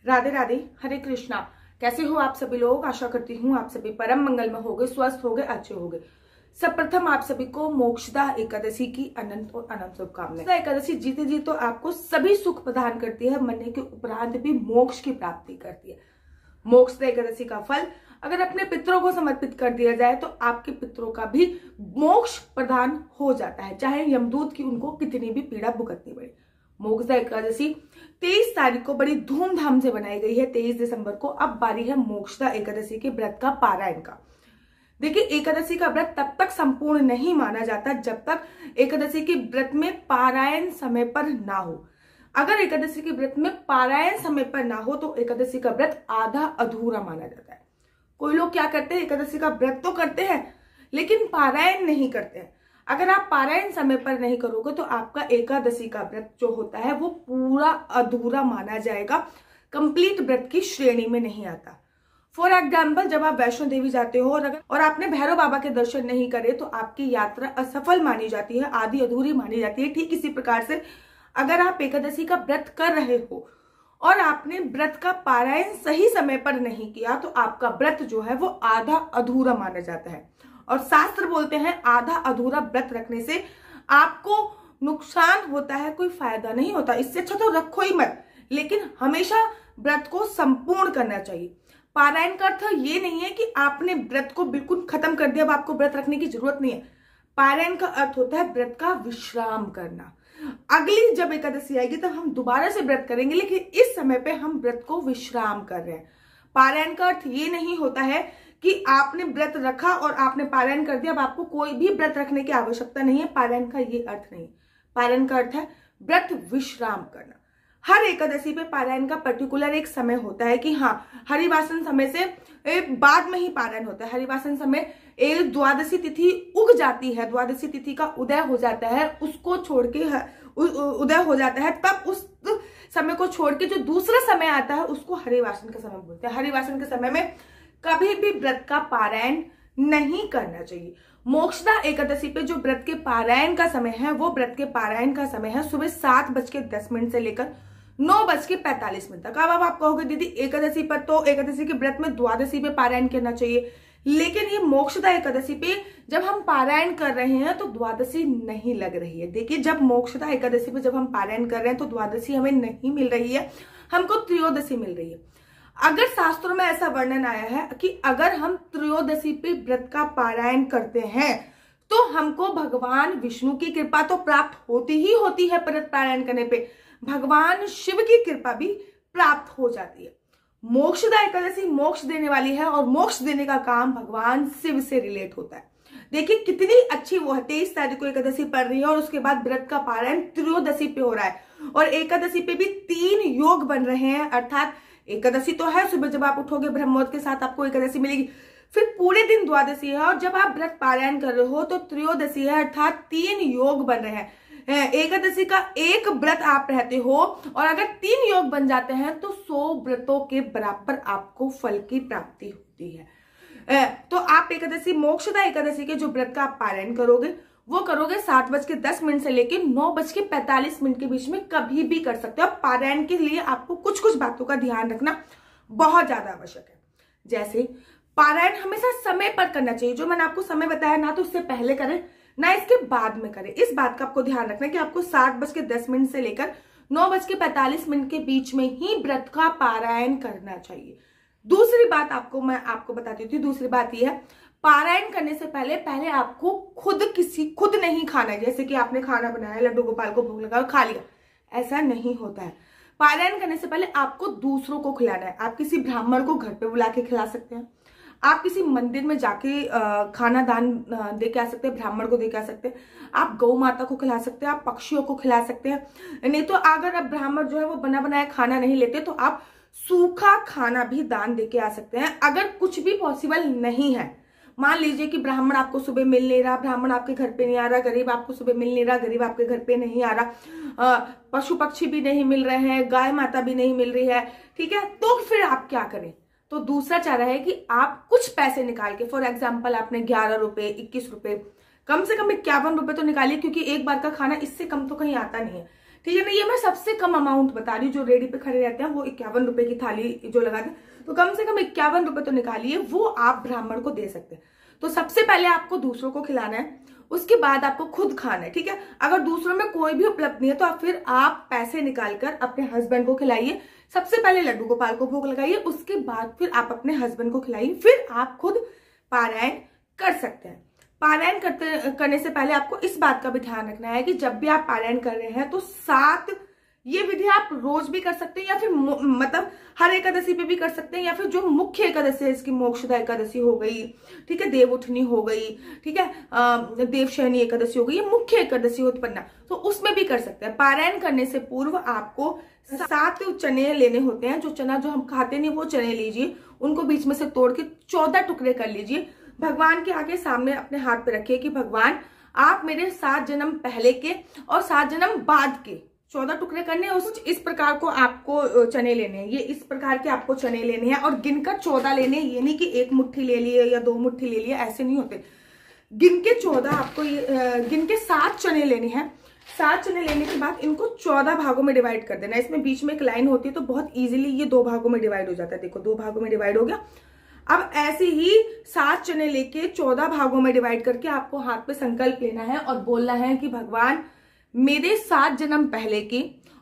राधे राधे, हरे कृष्णा। कैसे हो आप सभी लोग? आशा करती हूँ आप सभी परम मंगल में होगे, स्वस्थ होगे, अच्छे होगे। सर्वप्रथम आप सभी को मोक्षदा एकादशी की अनंत और अनंत शुभकामनाएं। एकादशी जीते जी तो आपको सभी सुख प्रदान करती है, मरने के उपरांत भी मोक्ष की प्राप्ति करती है। मोक्षदा एकादशी का फल अगर अपने पितरों को समर्पित कर दिया जाए तो आपके पितरों का भी मोक्ष प्रदान हो जाता है, चाहे यमदूत की उनको कितनी भी पीड़ा भुगतनी पड़े। मोक्षदा एकादशी 23 तारीख को बड़ी धूमधाम से बनाई गई है। 23 दिसंबर को अब बारी है मोक्षदा एकादशी के व्रत का पारायण का। देखिए, एकादशी का व्रत तब तक संपूर्ण नहीं माना जाता जब तक एकादशी के व्रत में पारायण समय पर ना हो। अगर एकादशी के व्रत में पारायण समय पर ना हो तो एकादशी का व्रत आधा अधूरा माना जाता है। कोई लोग क्या करते हैं, एकादशी का व्रत तो करते हैं लेकिन पारायण नहीं करते हैं। अगर आप पारायण समय पर नहीं करोगे तो आपका एकादशी का व्रत जो होता है वो पूरा अधूरा माना जाएगा, कंप्लीट व्रत की श्रेणी में नहीं आता। फॉर एग्जाम्पल, जब आप वैष्णो देवी जाते हो और आपने भैरव बाबा के दर्शन नहीं करे तो आपकी यात्रा असफल मानी जाती है, आधी अधूरी मानी जाती है। ठीक इसी प्रकार से अगर आप एकादशी का व्रत कर रहे हो और आपने व्रत का पारायण सही समय पर नहीं किया तो आपका व्रत जो है वो आधा अधूरा माना जाता है। और शास्त्र बोलते हैं आधा अधूरा व्रत रखने से आपको नुकसान होता है, कोई फायदा नहीं होता। इससे अच्छा तो रखो ही मत, लेकिन हमेशा व्रत को संपूर्ण करना चाहिए। पारायण का अर्थ ये नहीं है कि आपने व्रत को बिल्कुल खत्म कर दिया, अब आपको व्रत रखने की जरूरत नहीं है। पारायण का अर्थ होता है व्रत का विश्राम करना। अगली जब एकादशी आएगी तब हम दोबारा से व्रत करेंगे, लेकिन इस समय पे हम व्रत को विश्राम कर रहे हैं। पारायण का अर्थ ये नहीं होता है कि आपने व्रत रखा और आपने पारायण कर दिया, अब आपको कोई भी व्रत रखने की आवश्यकता नहीं है। पारायण का ये अर्थ नहीं। पारायण का अर्थ है व्रत विश्राम करना। हर एकादशी पे पारायण का पर्टिकुलर एक समय होता है कि हाँ, हरिवासन समय से बाद में ही पारायण होता है। हरिवासन समय एक द्वादशी तिथि उग जाती है, द्वादशी तिथि का उदय हो जाता है, उसको छोड़ के उदय हो जाता है, तब उस समय को छोड़ के जो दूसरा समय आता है उसको हरिवासन का समय बोलते हैं। हरिवासन के समय में कभी भी व्रत का पारायण नहीं करना चाहिए। मोक्षदा एकादशी पे जो व्रत के पारायण का समय है वो व्रत के पारायण का समय है सुबह 7:10 से लेकर 9:45 तक। अब आप कहोगे दीदी एकादशी पर तो एकादशी के व्रत में द्वादशी पे पारायण करना चाहिए, लेकिन ये मोक्षदा एकादशी पे जब हम पारायण कर रहे हैं तो द्वादशी नहीं लग रही है। देखिए, जब मोक्षदा एकादशी पे जब हम पारायण कर रहे हैं तो द्वादशी हमें नहीं मिल रही है, हमको त्रयोदशी मिल रही है। अगर शास्त्रों में ऐसा वर्णन आया है कि अगर हम त्रयोदशी पे व्रत का पारायण करते हैं तो हमको भगवान विष्णु की कृपा तो प्राप्त होती ही होती है, व्रत पारायण करने पे भगवान शिव की कृपा भी प्राप्त हो जाती है। मोक्षदा एकादशी मोक्ष देने वाली है और मोक्ष देने का काम भगवान शिव से रिलेट होता है। देखिए कितनी अच्छी वो है। 23 तारीख को एकादशी पड़ रही है और उसके बाद व्रत का पारायण त्रयोदशी पे हो रहा है और एकादशी पे भी 3 योग बन रहे हैं। अर्थात एकादशी तो है, सुबह जब आप उठोगे ब्रह्मोद के साथ आपको एकादशी मिलेगी, फिर पूरे दिन द्वादशी है और जब आप व्रत पारायण कर रहे हो तो त्रयोदशी है, अर्थात 3 योग बन रहे हैं। एकादशी का एक व्रत आप रहते हो और अगर 3 योग बन जाते हैं तो 100 व्रतों के बराबर आपको फल की प्राप्ति होती है। तो आप एकादशी मोक्षदा एकादशी के जो व्रत का आप पारायण करोगे वो करोगे 7:10 से लेकर 9:45 के बीच में कभी भी कर सकते हो। पारायण के लिए आपको कुछ कुछ बातों का ध्यान रखना बहुत ज्यादा आवश्यक है। जैसे पारायण हमेशा समय पर करना चाहिए, जो मैंने आपको समय बताया ना तो उससे पहले करें ना इसके बाद में करें। इस बात का आपको ध्यान रखना है कि आपको 7:10 से लेकर 9:45 के बीच में ही व्रत का पारायण करना चाहिए। दूसरी बात मैं आपको बताती थी, दूसरी बात यह है पारायण करने से पहले आपको खुद नहीं खाना है। जैसे कि आपने खाना बनाया, लड्डू गोपाल को भोग लगाया, खा लिया, ऐसा नहीं होता है। पारायण करने से पहले आपको दूसरों को खिलाना है। आप किसी ब्राह्मण को घर पे बुला के खिला सकते हैं, आप किसी मंदिर में जाके खाना दान दे के आ सकते हैं, ब्राह्मण को दे के आ सकते हैं, आप गौ माता को खिला सकते हैं, आप पक्षियों को खिला सकते हैं। नहीं तो अगर आप ब्राह्मण जो है वो बना बनाया खाना नहीं लेते तो आप सूखा खाना भी दान दे के आ सकते हैं। अगर कुछ भी पॉसिबल नहीं है, मान लीजिए कि ब्राह्मण आपको सुबह मिल नहीं रहा, ब्राह्मण आपके घर पे नहीं आ रहा, गरीब आपको सुबह मिल नहीं रहा, गरीब आपके घर पे नहीं आ रहा, पशु पक्षी भी नहीं मिल रहे हैं, गाय माता भी नहीं मिल रही है, ठीक है, तो फिर आप क्या करें? तो दूसरा चारा है कि आप कुछ पैसे निकाल के, फॉर एग्जाम्पल आपने 11 रुपए, 21 रुपए, कम से कम 51 रुपए तो निकालिए, क्योंकि एक बार का खाना इससे कम तो कहीं आता नहीं है। ठीक है ना। ये मैं सबसे कम अमाउंट बता रही हूँ। जो रेडी पे खड़े रहते हैं वो 51 रुपए की थाली जो लगाते हैं, तो कम से कम 51 रुपए तो निकालिए, वो आप ब्राह्मण को दे सकते हैं। तो सबसे पहले आपको दूसरों को खिलाना है, उसके बाद आपको खुद खाना है, ठीक है। अगर दूसरों में कोई भी उपलब्ध नहीं है तो फिर आप पैसे निकालकर अपने हस्बैंड को खिलाइए। सबसे पहले लड्डू गोपाल को भोग लगाइए, उसके बाद फिर आप अपने हस्बैंड को खिलाइए, फिर आप खुद पारायण कर सकते हैं। पारायण करने से पहले आपको इस बात का भी ध्यान रखना है कि जब भी आप पारायण कर रहे हैं तो 7 ये विधि आप रोज भी कर सकते हैं, या फिर मतलब हर एकादशी पे भी कर सकते हैं, या फिर जो मुख्य एकादशी है, इसकी मोक्षदा एकादशी हो गई, ठीक है, देवउठनी हो गई, ठीक है, देवशयनी एकादशी हो गई, ये मुख्य एकादशी उत्पन्ना, तो उसमें भी कर सकते हैं। पारायण करने से पूर्व आपको 7 चने लेने होते हैं। जो चना जो हम खाते नहीं वो चने लीजिए, उनको बीच में से तोड़ के 14 टुकड़े कर लीजिए। भगवान के आगे सामने अपने हाथ पे रखिए कि भगवान आप मेरे 7 जन्म पहले के और 7 जन्म बाद के 14 टुकड़े करने हैं। इस प्रकार को आपको चने लेने हैं, ये इस प्रकार के आपको चने लेने हैं और गिनकर 14 लेने हैं। ये नहीं कि 1 मुट्ठी ले लिए या 2 मुट्ठी ले लिए, ऐसे नहीं होते। गिन के 14 आपको गिन के 7 चने लेने हैं। 7 चने लेने के बाद इनको 14 भागों में डिवाइड कर देना है। इसमें बीच में एक लाइन होती है तो बहुत इजीली ये 2 भागों में डिवाइड हो जाता है। देखो 2 भागों में डिवाइड हो गया। अब ऐसे ही 7 चने लेके 14 भागों में डिवाइड करके आपको हाथ पे संकल्प लेना है और बोलना है कि भगवान मेरे 7 जन्म पहले की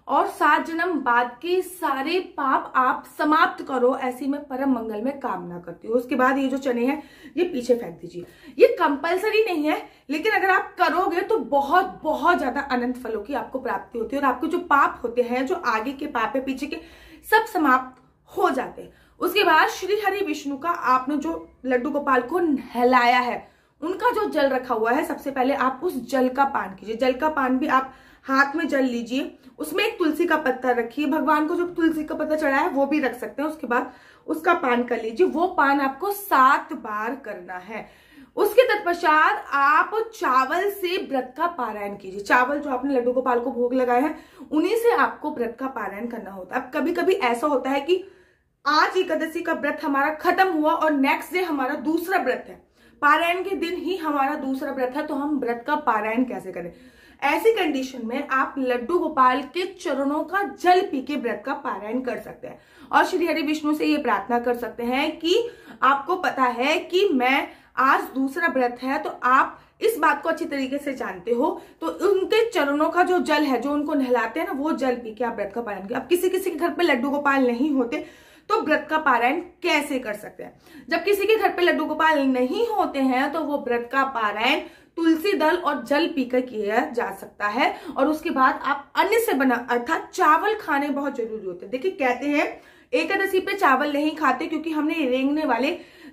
और 7 जन्म बाद के सारे पाप आप समाप्त करो, ऐसी मैं परम मंगल में कामना करती हूँ। उसके बाद ये जो चने हैं ये पीछे फेंक दीजिए। ये कंपलसरी नहीं है, लेकिन अगर आप करोगे तो बहुत बहुत ज्यादा अनंत फलों की आपको प्राप्ति होती है और आपके जो पाप होते हैं, जो आगे के पाप है पीछे के, सब समाप्त हो जाते हैं। उसके बाद श्री हरि विष्णु का आपने जो लड्डू गोपाल को नहलाया है, उनका जो जल रखा हुआ है, सबसे पहले आप उस जल का पान कीजिए। जल का पान भी आप हाथ में जल लीजिए, उसमें एक तुलसी का पत्ता रखिए। भगवान को जो तुलसी का पत्ता चढ़ाया है वो भी रख सकते हैं। उसके बाद उसका पान कर लीजिए। वो पान आपको 7 बार करना है। उसके तत्पश्चात आप चावल से व्रत का पारायण कीजिए। चावल जो आपने लड्डू गोपाल को भोग लगाए हैं, उन्हीं से आपको व्रत का पारायण करना होता है। अब कभी कभी ऐसा होता है कि आज एकादशी का व्रत हमारा खत्म हुआ और नेक्स्ट डे हमारा दूसरा व्रत है, पारायण के दिन ही हमारा दूसरा व्रत है, तो हम व्रत का पारायण कैसे करें। ऐसी कंडीशन में आप लड्डू गोपाल के चरणों का जल पी के व्रत का पारायण कर सकते हैं और श्री हरि विष्णु से ये प्रार्थना कर सकते हैं कि आपको पता है कि मैं आज दूसरा व्रत है, तो आप इस बात को अच्छी तरीके से जानते हो, तो उनके चरणों का जो जल है, जो उनको नहलाते हैं ना, वो जल पी के आप व्रत का पारायण करें। अब किसी किसी के घर पे लड्डू गोपाल नहीं होते तो व्रत का पारायण कैसे कर सकते हैं। जब किसी के घर पे लड्डू गोपाल नहीं होते हैं तो वो व्रत का पारायण तुलसी दल और जल पीकर किया जा सकता है। और उसके बाद आप अन्न से बना अर्थात चावल खाने बहुत जरूरी होते हैं। देखिए कहते हैं एकादशी पे चावल नहीं खाते क्योंकि हमने रेंगने वाले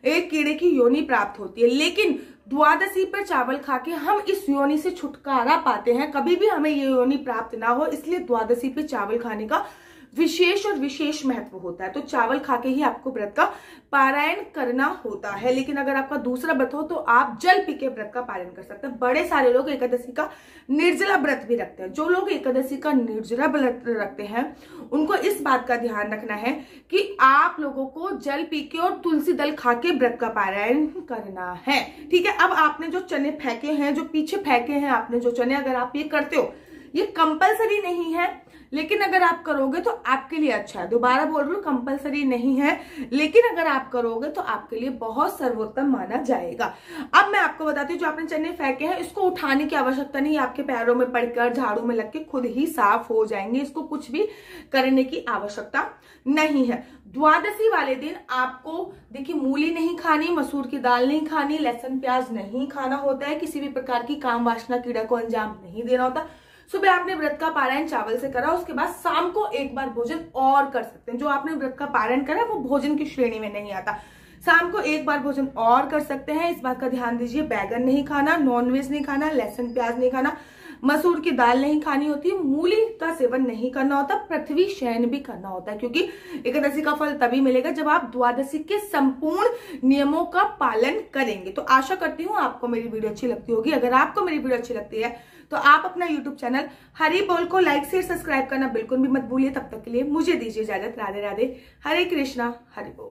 एक कीड़े की योनि प्राप्त होती है, लेकिन द्वादशी पर चावल खा के हम इस योनि से छुटकारा पाते हैं। कभी भी हमें ये योनि प्राप्त ना हो, इसलिए द्वादशी पे चावल खाने का विशेष और विशेष महत्व होता है। तो चावल खा के ही आपको व्रत का पारायण करना होता है। लेकिन अगर आपका दूसरा व्रत हो तो आप जल पी के व्रत का पारायण कर सकते हैं। बड़े सारे लोग एकादशी का निर्जला व्रत भी रखते हैं। जो लोग एकादशी का निर्जला व्रत रखते हैं उनको इस बात का ध्यान रखना है कि आप लोगों को जल पी के और तुलसी दल खा के व्रत का पारायण करना है, ठीक है। अब आपने जो चने फेंके हैं, जो पीछे फेंके हैं आपने जो चने, अगर आप ये करते हो, ये कंपलसरी नहीं है, लेकिन अगर आप करोगे तो आपके लिए अच्छा है। दोबारा बोल रही हूँ, कंपलसरी नहीं है, लेकिन अगर आप करोगे तो आपके लिए बहुत सर्वोत्तम माना जाएगा। अब मैं आपको बताती हूँ, जो आपने चने फेंके हैं इसको उठाने की आवश्यकता नहीं, आपके पैरों में पड़कर झाड़ू में लग के खुद ही साफ हो जाएंगे। इसको कुछ भी करने की आवश्यकता नहीं है। द्वादशी वाले दिन आपको देखिए मूली नहीं खानी, मसूर की दाल नहीं खानी, लहसुन प्याज नहीं खाना होता है, किसी भी प्रकार की काम वासना कीड़ा को अंजाम नहीं देना होता। सुबह आपने व्रत का पारायण चावल से करा, उसके बाद शाम को एक बार भोजन और कर सकते हैं। जो आपने व्रत का पारायण करा वो भोजन की श्रेणी में नहीं आता। शाम को एक बार भोजन और कर सकते हैं। इस बात का ध्यान दीजिए, बैगन नहीं खाना, नॉनवेज नहीं खाना, लहसुन प्याज नहीं खाना, मसूर की दाल नहीं खानी होती, मूली का सेवन नहीं करना होता, पृथ्वी शयन भी करना होता है, क्योंकि एकादशी का फल तभी मिलेगा जब आप द्वादशी के संपूर्ण नियमों का पालन करेंगे। तो आशा करती हूँ आपको मेरी वीडियो अच्छी लगती होगी। अगर आपको मेरी वीडियो अच्छी लगती है तो आप अपना यूट्यूब चैनल हरि बोल को लाइक शेयर सब्सक्राइब करना बिल्कुल भी मत भूलिए। तब तक के लिए मुझे दीजिए इजाजत। राधे राधे, हरे कृष्णा, हरि बोल।